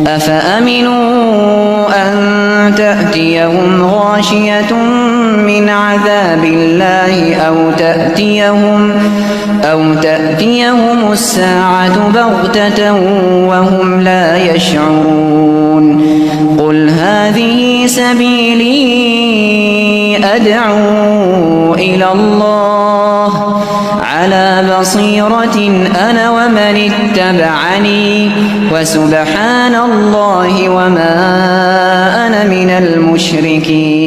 أفأمنوا أن تأتيهم غاشية من عذاب الله أو تأتيهم الساعة بغتة وهم لا يشعرون قل هذه سبيلي أدعو إلى الله على بصيرة أنا ومن اتبعني وسبحان الله وما أنا من المشركين.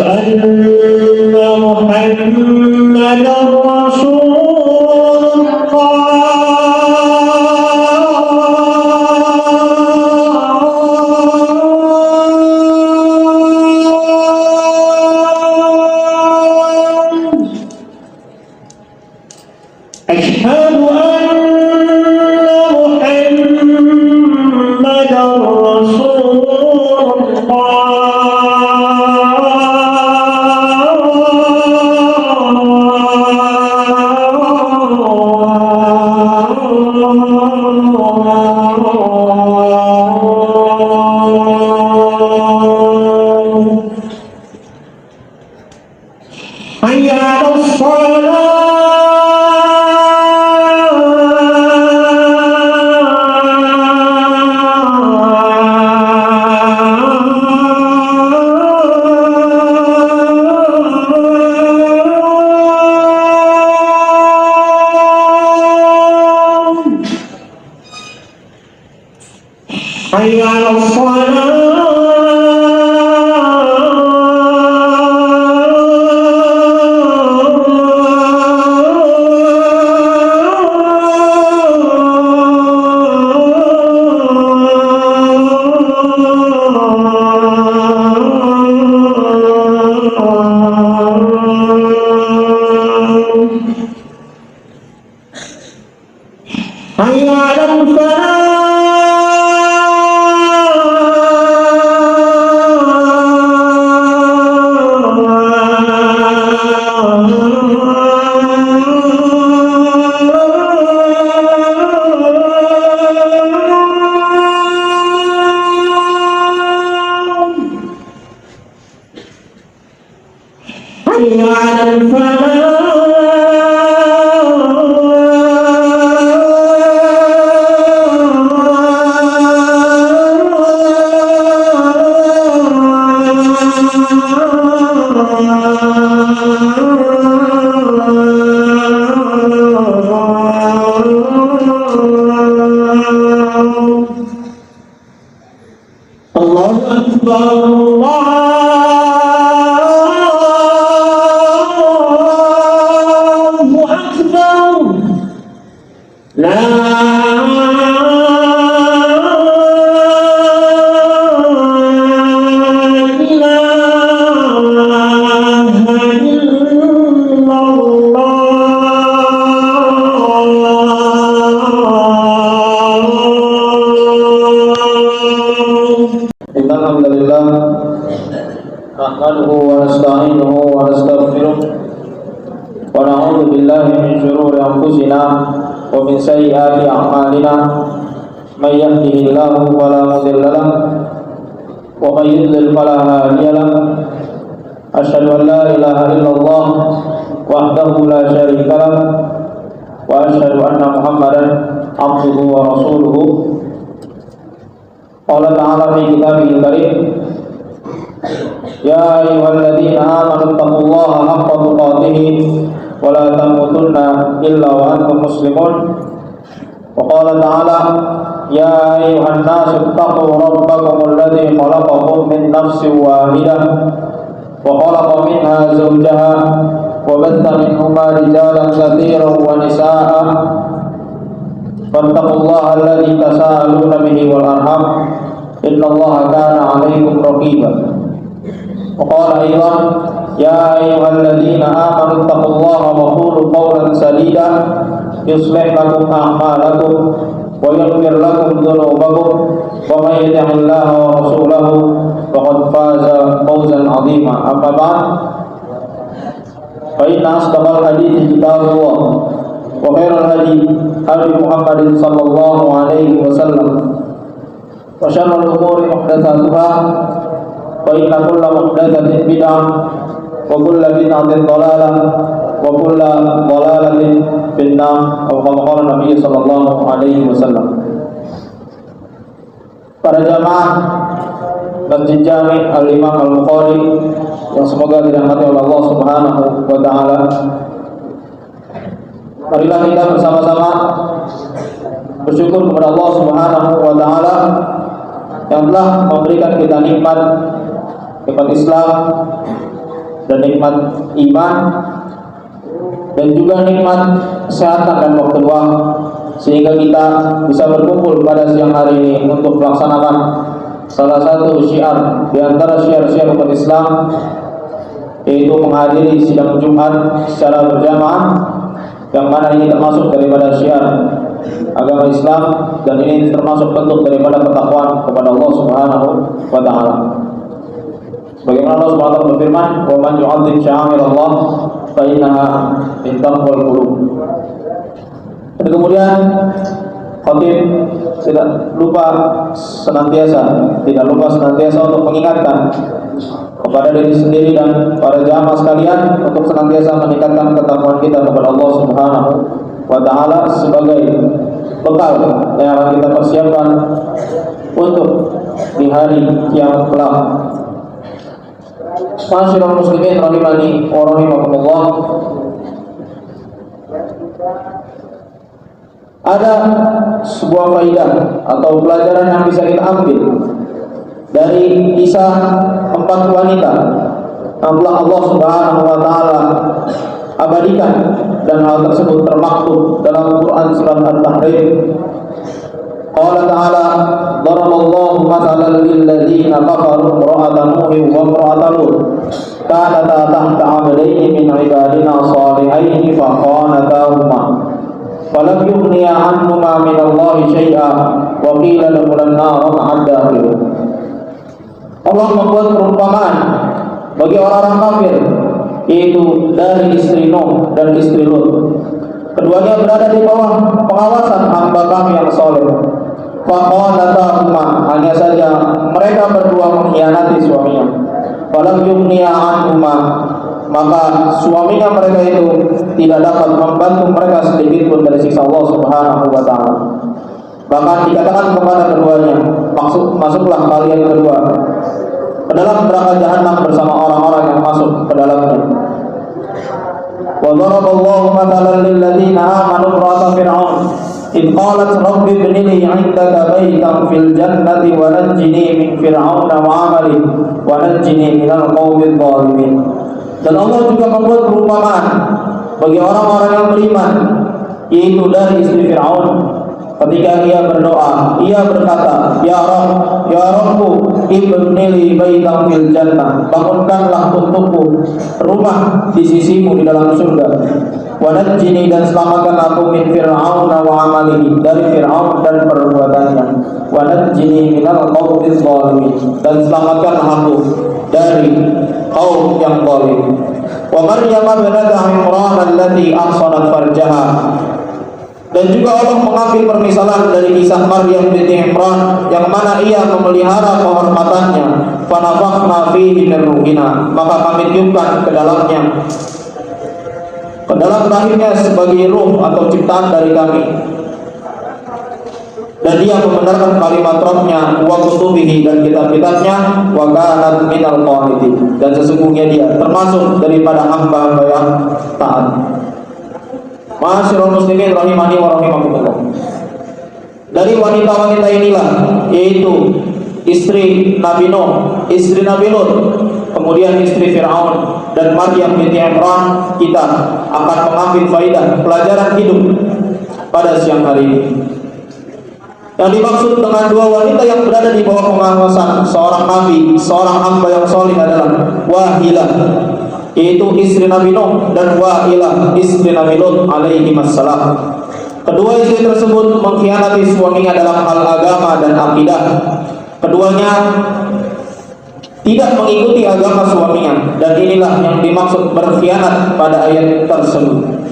أشهد أن محمدًا رسول حي على الصلاة. حي على الصلاة. حي على الفلاح. حي على الفلاح. الله أكبر الله أكبر لا Alhamdulillah nahmaduhu wa nasta'inuhu wa nastaghfiruh wa na'udzu billahi min shururi anfusina wa ومن سيئات أعمالنا من يهده الله فلا مضل له ومن يضلل فلا هادي له أشهد أن لا إله إلا الله وحده لا شريك له وأشهد أن محمدا عبده ورسوله قال تعالى في كتابه الكريم يا أيها الذين آمنوا اتقوا الله حق تقاته ولا تموتن إلا وأنتم مسلمون وقال تعالى يا أيها الناس اتقوا ربكم الذي خلقكم من نفس واحدة وخلق منها زوجها وبث منهما رجالا كثيرا ونساء فاتقوا الله الذي تساءلون به والأرحام إن الله كان عليكم رقيبا وقال أيضا يا أيها الذين آمنوا اتقوا الله وقولوا قولا سديدا يصلح لكم أعمالكم ويغفر لكم ذنوبكم ومن يطع الله ورسوله فقد فاز فوزا عظيما أما بعد فإن أصدق الحديث كتاب الله وخير الهدي هدي محمد صلى الله عليه وسلم وشر الأمور محدثاتها فإن كل محدثة بدعة وكل بدعة ضلالة وكل ضلالة في النار أو كما قال النبي صلى الله عليه وسلم. Para jamaah Masjid Jami Al-Imam Al-Bukhari yang semoga dirahmati oleh Allah Subhanahu wa taala. Marilah kita bersama-sama bersyukur kepada Allah Subhanahu wa taala yang telah memberikan kita nikmat Islam dan nikmat iman dan juga nikmat kesehatan dan waktu luang sehingga kita bisa berkumpul pada siang hari ini untuk melaksanakan salah satu syiar di antara syiar-syiar umat Islam, yaitu menghadiri sidang Jumat secara berjamaah, yang mana ini termasuk daripada syiar agama Islam dan ini termasuk bentuk daripada ketakwaan kepada Allah Subhanahu wa taala. Bagaimana Allah Subhanahu wa taala berfirman, "Wa man yu'azzim sya'airallah fa innaha min taqwal qulub." Dan kemudian khatib tidak lupa senantiasa untuk mengingatkan kepada diri sendiri dan para jamaah sekalian untuk senantiasa meningkatkan ketakwaan kita kepada Allah Subhanahu wa taala sebagai bekal yang akan kita persiapkan untuk di hari yang kelak. Masyaallah muslimin rahimani wa rahimakumullah. Ada sebuah faidah atau pelajaran yang bisa kita ambil dari kisah 4 wanita yang telah Allah Subhanahu wa taala abadikan dan hal tersebut termaktub dalam Quran surat At-Tahrim. Qala ta'ala daraballahu mathalan lil ladzina kafaru imra'atan nuhin wa imra'atan lut kanata tahta 'abdaini min 'ibadina shalihaini fa khanatahuma falam yughniya 'anhuma min Allahi syai'an wa qila lahum an-nar ma'ad Allah membuat perumpamaan bagi orang-orang kafir, yaitu dari istri Nuh dan istri Lut. Keduanya berada di bawah pengawasan hamba kami yang soleh. Faqalatahuma, hanya saja mereka berdua mengkhianati suaminya. Falam yughniya anhuma, maka suaminya mereka itu tidak dapat membantu mereka sedikit pun dari siksa Allah Subhanahu wa taala. Bahkan dikatakan kepada keduanya, masuklah kalian berdua ke dalam neraka jahanam bersama orang-orang yang masuk ke dalamnya. Wa daraballahu mathalan lil ladzina amanu imra'ata fir'aun id qalat rabbi ibni li 'indaka baytan fil jannati wa najjini min fir'auna wa 'amalihi wa najjini minal qaumidh dhalimin. Dan Allah juga membuat perumpamaan bagi orang-orang yang beriman, yaitu dari istri Fir'aun. Ketika ia berdoa, ia berkata, Ya Rabbku, ibni li baitan fil jannah, bangunkanlah untukku rumah di sisimu di dalam surga. Wa najjini, dan selamatkan aku min Fir'aun wa amalihi, dari Fir'aun dan perbuatannya. Wa najjini minal qaumidh dhalimin, dan selamatkan aku dari kaum yang zalim. Wa Maryam binat Imran allati ahsanat farjaha, Dan juga Allah mengambil permisalan dari kisah Maryam binti Imran yang mana ia memelihara kehormatannya. Fanafakhna fihi min ruhina, maka kami tiupkan ke dalamnya, ke dalam rahimnya sebagai ruh atau ciptaan dari kami. Dan dia membenarkan kalimat Rabbnya wa kutubihi, dan kitab-kitabnya, wa kanat minal qanitin, dan sesungguhnya dia termasuk daripada hamba-hamba yang taat. Ma'asyiral muslimin rahimani wa rahimakumullah. Dari wanita-wanita inilah, yaitu istri Nabi Nuh, istri Nabi Lut, kemudian istri Fir'aun, dan Maryam binti Imran, kita akan mengambil faidah pelajaran hidup pada siang hari ini. Yang dimaksud dengan dua wanita yang berada di bawah pengawasan seorang nabi, seorang hamba yang soleh adalah Wahilah, yaitu istri Nabi Nuh, dan Wahilah, istri Nabi Lut alaihi wassalam. Kedua istri tersebut mengkhianati suaminya dalam hal agama dan akidah. Keduanya tidak mengikuti agama suaminya, dan inilah yang dimaksud berkhianat pada ayat tersebut.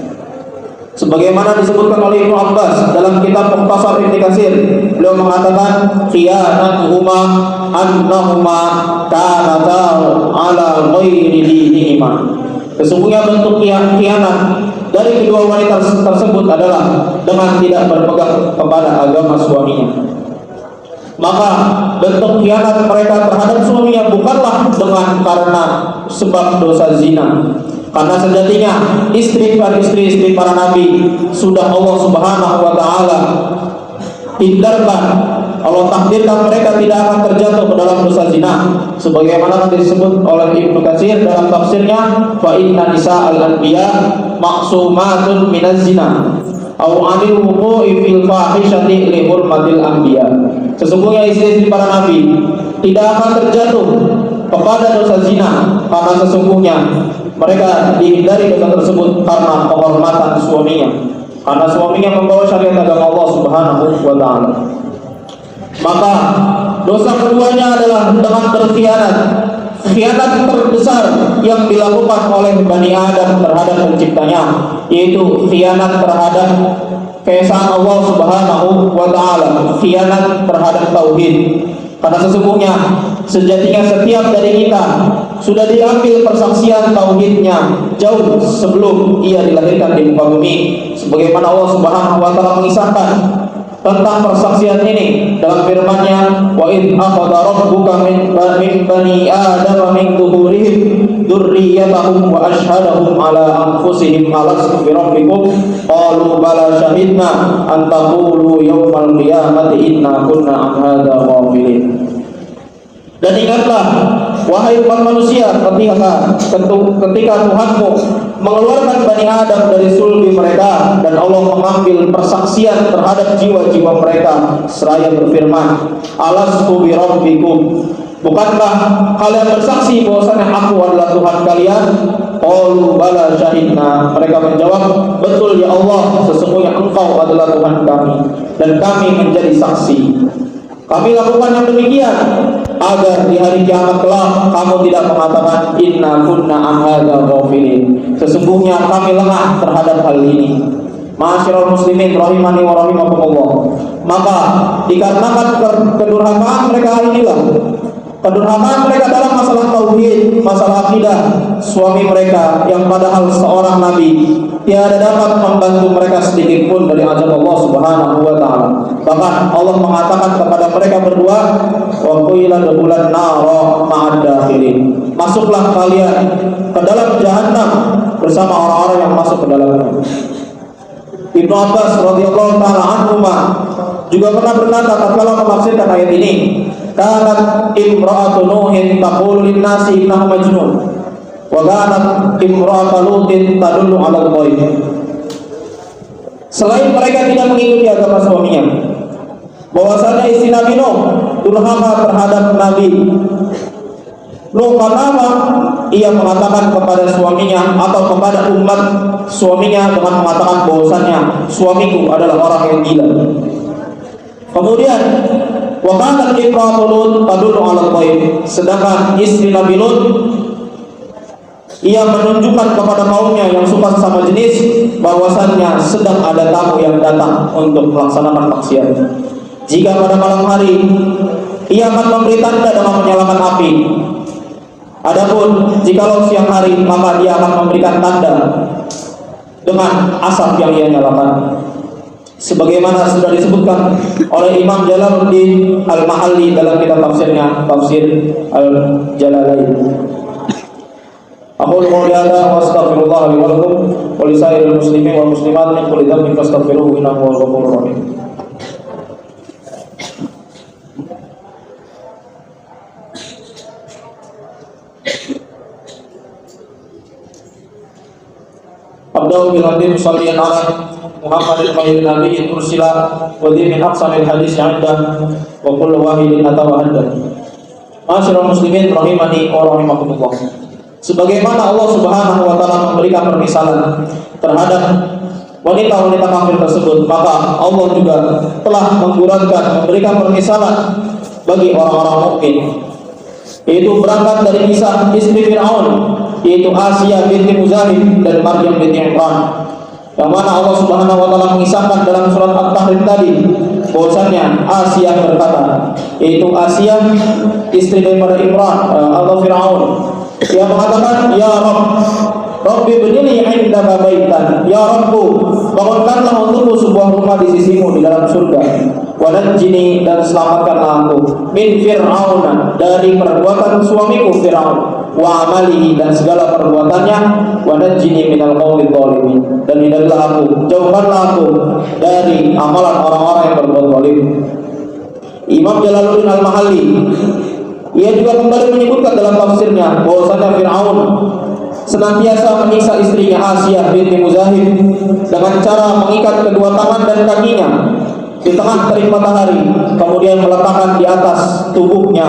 Sebagaimana disebutkan oleh Ibnu Abbas dalam kitab Mukhtasar Ibnu Katsir, beliau mengatakan khiyanatuhuma annahuma kanata ala ghairi dinihima. Sesungguhnya bentuk khianat dari kedua wanita tersebut adalah dengan tidak berpegang kepada agama suaminya. Maka bentuk khianat mereka terhadap suaminya bukanlah dengan karena sebab dosa zina, karena sejatinya istri para nabi sudah Allah Subhanahu wa taala hindarkan, Allah takdirkan mereka tidak akan terjatuh ke dalam dosa zina, sebagaimana disebut oleh Ibnu Katsir dalam tafsirnya, fa inna nisa'al anbiya maqsumatun minaz zina au 'anil wuqu'i fil fahishati li hurmatil anbiya. Sesungguhnya istri para nabi tidak akan terjatuh kepada dosa zina, karena sesungguhnya mereka dihindari dosa tersebut karena penghormatan suaminya, karena suaminya membawa syariat agama Allah Subhanahu wa taala. Maka dosa keduanya adalah dengan berkhianat. Khianat terbesar yang dilakukan oleh Bani Adam terhadap penciptanya, yaitu khianat terhadap keesaan Allah Subhanahu wa taala, khianat terhadap tauhid. Karena sesungguhnya sejatinya setiap dari kita sudah diambil persaksian tauhidnya jauh sebelum ia dilahirkan di muka bumi, sebagaimana Allah Subhanahu wa taala mengisahkan tentang persaksian ini dalam firman-Nya, wa id akhadha rabbuka min bani adama min dhuhurihim dzurriyyatahum wa ashhadahum ala anfusihim alastu bi rabbikum qalu bala shahidna an taqulu yawmal qiyamati inna kunna an hadza ghafilin. Dan ingatlah, wahai umat manusia, ketika Tuhanmu mengeluarkan Bani Adam dari sulbi mereka, dan Allah mengambil persaksian terhadap jiwa-jiwa mereka seraya berfirman, alastu bi rabbikum, bukankah kalian bersaksi bahwasanya aku adalah Tuhan kalian? Qalu bala syahidna, mereka menjawab, betul ya Allah, sesungguhnya Engkau adalah Tuhan kami, dan kami menjadi saksi. Kami lakukan yang demikian agar di hari kiamat kelak kamu tidak mengatakan inna kunna an hadza ghafilin, sesungguhnya kami lengah terhadap hal ini. Ma'asyiral muslimin rahimani wa rahimakumullah. Maka dikarenakan kedurhakaan mereka inilah, kedurhakaan mereka dalam masalah tauhid, masalah akidah, suami mereka yang padahal seorang nabi tiada dapat membantu mereka sedikit pun dari azab Allah Subhanahu wa taala. Bahkan Allah mengatakan kepada mereka berdua, wa qila dukhulun nara ma'ad dakhilin, masuklah kalian ke dalam jahanam bersama orang-orang yang masuk ke dalamnya. Ibnu Abbas radhiyallahu taala anhuma juga pernah berkata tatkala menafsirkan ayat ini, kanat imra'atu nuhin taqulu lin-nasi innahu majnun wa kanat imra'atu lutin tadullu 'ala al-ghaib. Selain mereka tidak mengikuti agama suaminya, bahwasanya istri Nabi Nuh durhaka terhadap Nabi Nuh, karena apa? Ia mengatakan kepada suaminya atau kepada umat suaminya dengan mengatakan bahwasanya suamiku adalah orang yang gila. Kemudian wa kanat imra'atu Lut tadullu 'ala al-ghaib, sedangkan istri Nabi Lut ia menunjukkan kepada kaumnya yang suka sesama jenis bahwasannya sedang ada tamu yang datang untuk melaksanakan maksiat. Jika pada malam hari ia akan memberi tanda dengan menyalakan api. Adapun jikalau siang hari maka dia akan memberikan tanda dengan asap yang ia nyalakan. Sebagaimana sudah disebutkan oleh Imam Jalaluddin Al-Mahalli dalam kitab tafsirnya, Tafsir Al-Jalalain. Aqulu qouli hadza wa astaghfirullah li wa lakum wa li sa'iril muslimin wal muslimat min kulli dhanbin fastaghfiruhu innahu huwal ghafurur rahim. Abdul biladin salliyan ala Muhammadin khairil nabiyyin ursila wa dhi min aqsamil hadis 'inda wa kullu wahidin atawa hadda. Ma'asyiral muslimin rahimani wa rahimakumullah. Sebagaimana Allah Subhanahu wa taala memberikan permisalan terhadap wanita-wanita kafir tersebut, maka Allah juga telah memberikan permisalan bagi orang-orang mukmin, yaitu berangkat dari kisah istri Fir'aun, yaitu Asia binti Muzahim dan Maryam binti Imran, yang mana Allah Subhanahu wa taala mengisahkan dalam surat At-Tahrim tadi bahwasanya Asia berkata, yaitu Asia istri daripada Imran atau Fir'aun, yang mengatakan, ya Rabbi bnili indaka baitan, ya Rabbu bangunkanlah untukku sebuah rumah di sisimu di dalam surga, wa najjini dan selamatkanlah aku min Fir'auna dari perbuatan suamiku Fir'aun, wa amalihi dan segala perbuatannya, wa najjini minal qaumidz zalimin dan hindarilah aku, jauhkanlah aku dari amalan orang-orang yang berbuat zalim. Imam Jalaluddin Al-Mahalli ia juga kembali menyebutkan dalam tafsirnya bahwasanya Fir'aun senantiasa menyiksa istrinya Asia binti Muzahim dengan cara mengikat kedua tangan dan kakinya di tengah terik matahari, kemudian meletakkan di atas tubuhnya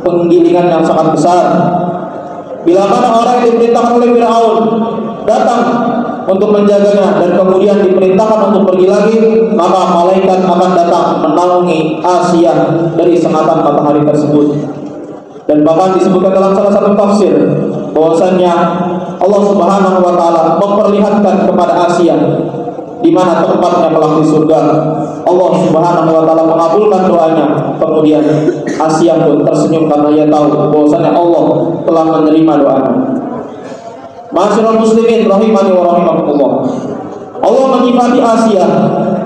penggilingan yang sangat besar. Bila mana orang yang diperintahkan oleh Fir'aun datang untuk menjaganya dan kemudian diperintahkan untuk pergi lagi, maka malaikat akan datang menaungi Asia dari sengatan matahari tersebut. Dan bahkan disebutkan dalam salah satu tafsir bahwasannya Allah Subhanahu wa taala memperlihatkan kepada Asia di mana tempatnya kelak di surga. Allah Subhanahu wa taala mengabulkan doanya. Kemudian Asia pun tersenyum karena ia tahu bahwasanya Allah telah menerima doanya. Ma'asyiral muslimin rahimani wa rahimakumullah. Allah menyifati Asia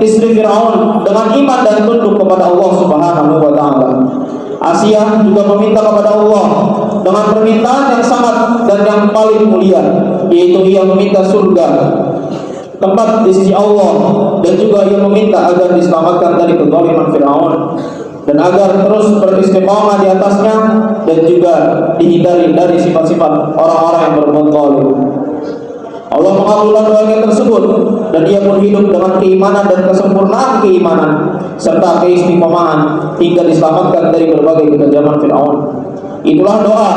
istri Fir'aun dengan iman dan tunduk kepada Allah Subhanahu wa taala. Asia juga meminta kepada Allah dengan permintaan yang sangat dan yang paling mulia, yaitu ia meminta surga, tempat di sisi Allah, dan juga ia meminta agar diselamatkan dari kezaliman Fir'aun dan agar terus beristiqamah di atasnya dan juga dihindari dari sifat-sifat orang-orang yang berbuat zalim. Allah mengabulkan doanya tersebut dan ia pun hidup dengan keimanan dan kesempurnaan keimanan serta keistiqomahan hingga diselamatkan dari berbagai kekejaman Fir'aun. Itulah doa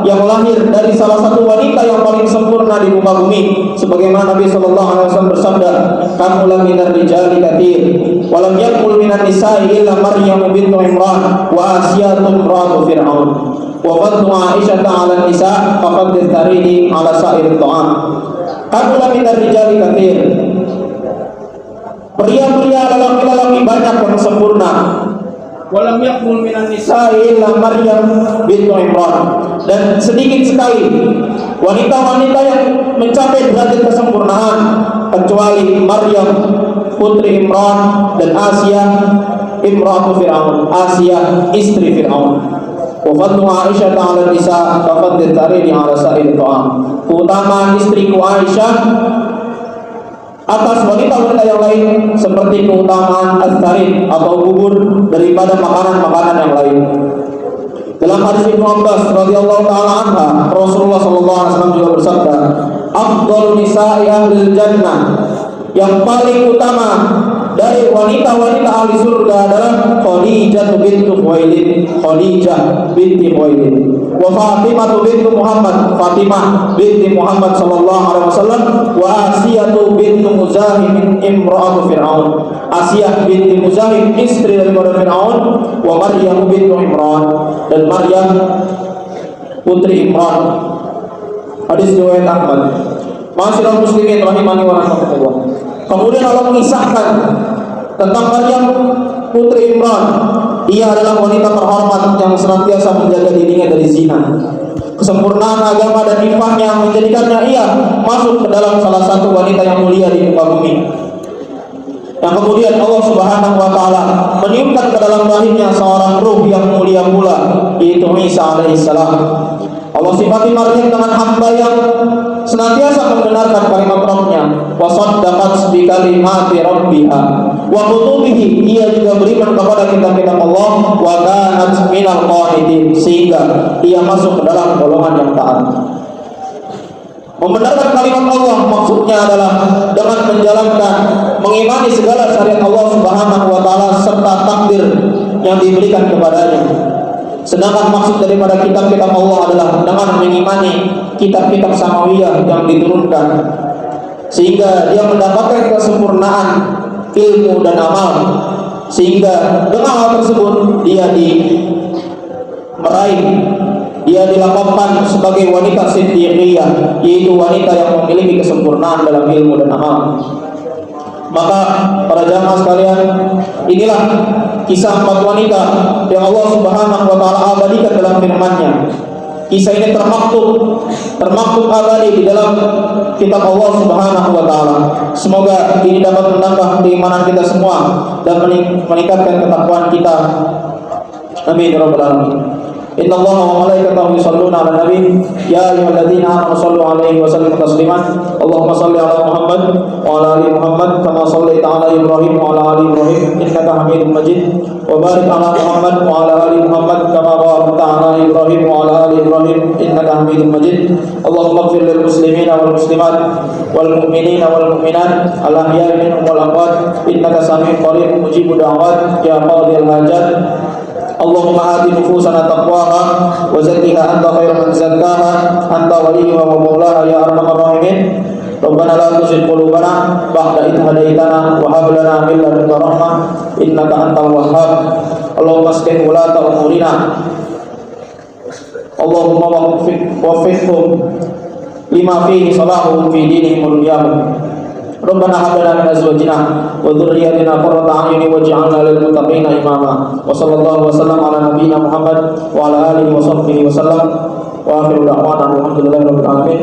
yang lahir dari salah satu wanita yang paling sempurna di muka bumi, sebagaimana Nabi sallallahu alaihi wasallam bersabda, "Kamula minar rijali katsir, wa lam yakul minan nisa'i illa Maryam bintu Imran wa Asiyatun imra'atu Fir'aun. Wa fadlu Aisyah 'ala nisa faqad tarini 'ala sa'ir ta'am." Kamula minar rijali katsir. Pria-pria lelaki-lelaki banyak yang sempurna. Walam yakmul minan nisa'i illa Maryam bintu Imran, dan sedikit sekali wanita-wanita yang mencapai derajat kesempurnaan kecuali Maryam putri Imran dan Asia imratu Fir'aun, Asia istri Fir'aun. Wa fadlu Aisyah 'ala nisa ka fadli tarini 'ala sa'ir ta'am. Keutamaan istriku Aisyah atas wanita-wanita yang lain seperti keutamaan as-sarid atau bubur daripada makanan-makanan yang lain. Dalam hadis Ibnu Abbas radhiyallahu taala anha, Rasulullah sallallahu alaihi wasallam juga bersabda, "Afdhalun nisa'i ahlil jannah." Yang paling utama dari wanita-wanita ahli surga adalah Khadijah binti Khuwailid, Khadijah binti Khuwailid, wa Fatimah binti Muhammad, Fatimah binti Muhammad sallallahu alaihi wasallam, wa Asiyah binti Muzahim imra'atu Fir'aun, Asiyah binti Muzahim istri daripada Fir'aun, wa Maryam binti Imran dan Maryam putri Imran Hadis riwayat Ahmad. Ma'asyiral muslimin rahimani wa rahimakumullah. Kemudian Allah mengisahkan tentang Maryam putri Imran. Ia adalah wanita terhormat yang senantiasa menjaga dirinya dari zina. Kesempurnaan agama dan imannya menjadikannya ia masuk ke dalam salah satu wanita yang mulia di muka bumi. Yang kemudian Allah Subhanahu wa taala meniupkan ke dalam rahimnya seorang ruh yang mulia pula, yaitu Isa alaihissalam. Allah sifati Maryam dengan hamba yang senantiasa membenarkan kalimat Rabb-nya, wa saddaqat bi kalimati rabbiha wa kutubihi. Ia juga beriman kepada kitab-kitab Allah, wa kanat minal qanitin, sehingga ia masuk ke dalam golongan yang taat. Membenarkan kalimat Allah maksudnya adalah dengan menjalankan, mengimani segala syariat Allah Subhanahu wa taala serta takdir yang diberikan kepadanya. Sedangkan maksud daripada kitab-kitab Allah adalah dengan mengimani kitab-kitab samawiyah yang diturunkan, sehingga dia mendapatkan kesempurnaan ilmu dan amal, sehingga dengan hal tersebut dia dia dilakopkan sebagai wanita siddiqiyah, yaitu wanita yang memiliki kesempurnaan dalam ilmu dan amal. Maka para jamaah sekalian, inilah kisah 4 wanita yang Allah Subhanahu wa taala abadikan dalam firman-Nya. Kisah ini termaktub abadi di dalam kitab Allah Subhanahu wa taala. Semoga ini dapat menambah keimanan kita semua dan meningkatkan ketakwaan kita. Amin ya rabbal alamin. Inna Allaha wa malaikatahu yusholluna 'alan nabi ya ayyuhalladzina amanu shallu 'alaihi wa sallimu taslima. Allahumma shalli 'ala Muhammad wa 'ala ali Muhammad kama shallaita 'ala Ibrahim wa 'ala ali Ibrahim innaka Hamidum Majid. Wa barik 'ala Muhammad wa 'ala ali Muhammad kama barakta 'ala Ibrahim wa 'ala ali Ibrahim innaka Hamidum Majid. Allahumma ighfir lil muslimina wal muslimat wal mu'minina wal mu'minat al ahya'i minhum wal amwat innaka sami'un qarib mujibud da'awat ya qadhiyal hajat. Allahumma ati nufusana taqwaha wa zakkiha anta khairu man zakkaha anta waliyuha wa maulaha ya arhamar rahimin. Rabbana la tuzigh qulubana ba'da idh hadaitana wa hab lana min ladunka rahmah innaka antal wahhab. Allahumma aslih wulata umurina. Allahumma waffiqhum lima fihi salahuhum fi dinihim wa dunyahum. Rabbana hab lana min azwajina wa dhurriyyatina qurrata a'yunin waj'alna lil muttaqina imama. Wa sallallahu wa sallam ala nabiyyina Muhammad wa ala alihi wa sahbihi wa sallam. Wa akhiru da'wana alhamdulillahi rabbil alamin.